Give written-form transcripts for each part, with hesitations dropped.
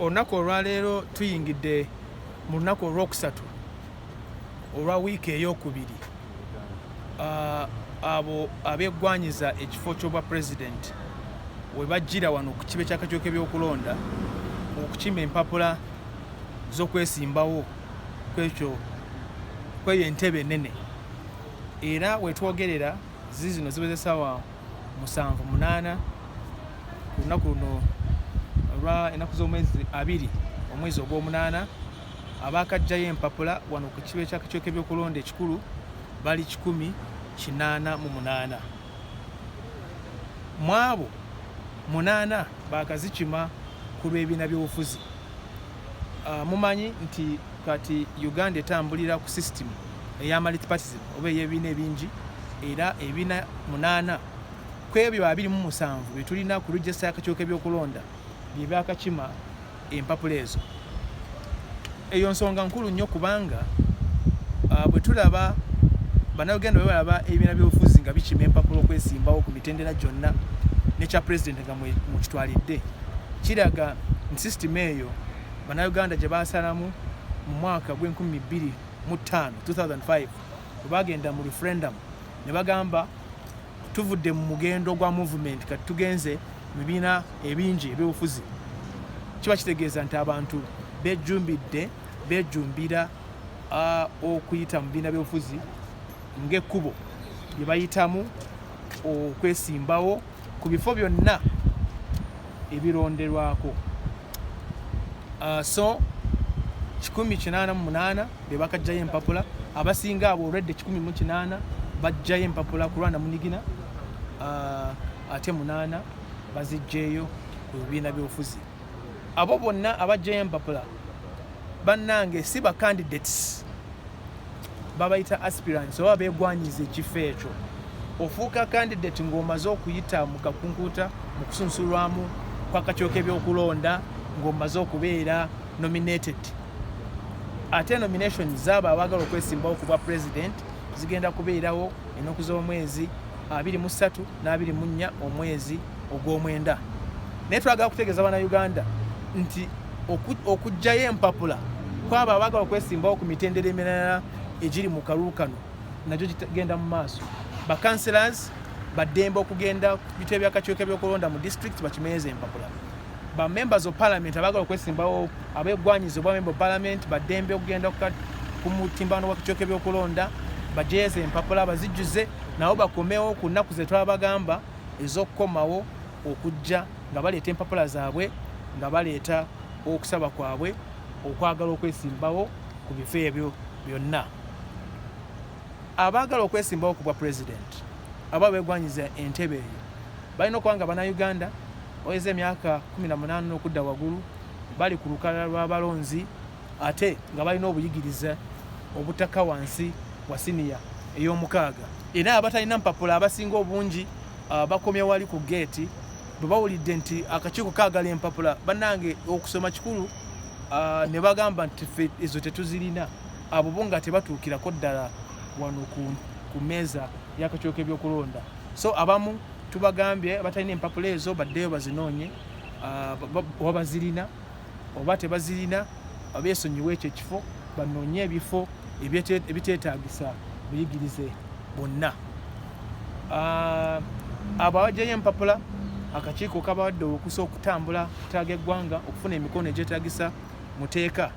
Olunaku olwaleero tuyingidde mu lunaku olwokusatu olwa wiiki ey'okubiri abo abeggwanyiza ekifo ky'obwa pulezidenti we bajjira wano ku kibe ky'akakiiko k'ebyokulonda okukima empapula z'okwesimbawo kw'eyo entebe ennene, era wetwogerera zino ziweze ssaawa 7-8 ku lunaku luno olwa ennaku z'omwezi 2 omwezi ogw'omunaana. Abaakajjayo empapula wano ku kibe ky'akakiiko k'ebyokulonda ekikulu bali 188. Mu abo 8 baakazikima ku lw'ebibiina by'obufuzi. Mumanyi nti kati Uganda etambulira ku sisitimu eya multipartyism oba ey'ebibiina ebingi, era ebibiina 8 ku ebyo 27 bye tulina ku register y'akakiiko k'ebyokulonda bye byakakima empapula ezo. Eyo nsonga nkulu nnyo kubanga bwe tulaba bannayuganda bwe balaba ebibiina by'obufuzi nga bikima empapula okwesimbawo ku mitendera gyonna n'ekya pulezidenti nga mukitwalidde, kiraga nti sisitimu eyo bannayuganda gye baasalamu mu mwaka gw'2005 bwe bagenda mu referendum ne bagamba tuvudde mu mugendo gwa movement kati tugenze mu bibiina ebingi eby'obufuzi. Kiba kitegeeza nti abantu bejumbira okuyita mu bibiina by'obufuzi ng'ekkubo lye bayitamu okwesimbawo ku bifo byonna ebironderwako. So 188 be bakajjayo empapula, abasinga abo olwedde 108 bajjayo empapula ku Rwanda Munigina, ate 8 bazijjeeyo ku bibiina by'obufuzi. Abo bonna abajjayo empapula bannange si ba candidates, babayita aspirants oba beegwanyiza ekifo ekyo. Ofuuka candidate ng'omaze okuyita mu kakunkuuta mu kusunsulwamu kw'akakiiko k'ebyokulonda, ng'omaze okubeera nominated. Ate nomination z'abo abaagala okwesimbawo ku bwa president zigenda kubeerawo ennaku z'omwezi 23 na 24 omwezi ogw'omwenda. Naye twagala kutegeeza bannayuganda nti okujjayo empapula kwabo abaagala okwesimbawo ku mitendera emirala egiri mu kalulu kano nagyo gigenda mu maaso. Ba councillors baddembe okugenda ku bitebe by'akakiiko k'ebyokulonda mu district bakimeeza empapula. Ba members of parliament abaagala okwesimbawo abeegwanyiza obwa member of parliament baddembe okugenda ku mutimbano gw'akakiiko k'ebyokulonda bajeeze empapula bazijjuze, nabo bakomewo ku nnaku ze twabagamba ez'okukomawo okujja nga baleeta empapula zaabwe, nga baleeta okusaba kwabwe okwagala okwesimbawo ku bifo ebyo byonna. Abaagala okwesimbawo ku bwa pulezidenti aba beegwanyiza entebe eyo balina okuba nga bannayuganda baweza emyaka 18 okudda waggulu, bali ku lukalala lw'abalonzi, ate nga balina obuyigiriza obutaka wansi wa siniya ey'omukaaga. Era abatalina mpapula abasinga obungi bakomye wali ku geeti bwe bawulidde nti akakiiko kaagala empapula, bannange okusoma kikulu, ne bagamba nti ffe ezo tetuzirina. Abo bo nga tebatuukirako ddala wano ku mmeeza y'akakiiko k'ebyokulonda. So abamu tubagambye batalina empapula ezo baddeyo bazinoonye, oba bazirina oba tebazirina, beesonyiwe ekyo ekifo, banoonye ebifo ebiteetaagisa buyigirize bonna. Abo abajjayo empapula akakiiko kabawadde olukusa okutambula kutaaga eggwanga okufuna emikono egyetaagisa muteeka,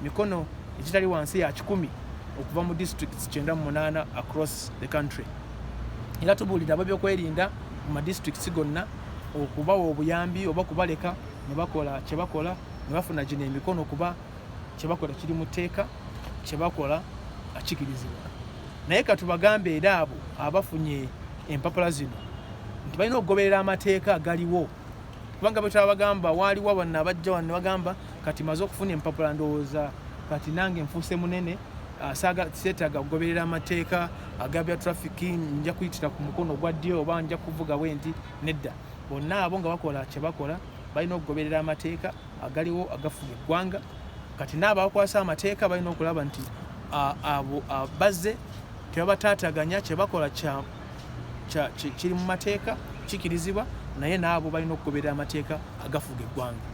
mikono egitali wansi ya 10 okuva mu districts 98 across the country. Era tubuulira ab'ebyokwerinda mu madistricts gonna okubawa obuyambi oba kubaleka ne bakola kye bakola, ne bafuna gino emikono okuba kye bakola kiri mu tteeka, kye bakola akikirizibwa. Naye katubagambe era abo abafunye empapula zino nti balina okugoberera amateeka agaliwo, kubanga bwe twabagamba waaliwo abanna abajja wano ne bagamba kati maze okufuna empapula ndowooza kati nange nfuuse munene, seetaaga kugoberera amateeka agabya trafiki, nja kuyitira ku mukono gwa ddyo oba nja kuvuga bwenti. Nedda, bonna abo nga bakola kye bakola balina okugoberera amateeka agaliwo agafuga eggwanga. Kati n'abo abakwasa amateeka balina okulaba nti abo bazze tebabataataganya, kye bakola kiri mu mateeka kikirizibwa, naye n'abo balina okugoberera amateeka agafuga eggwanga.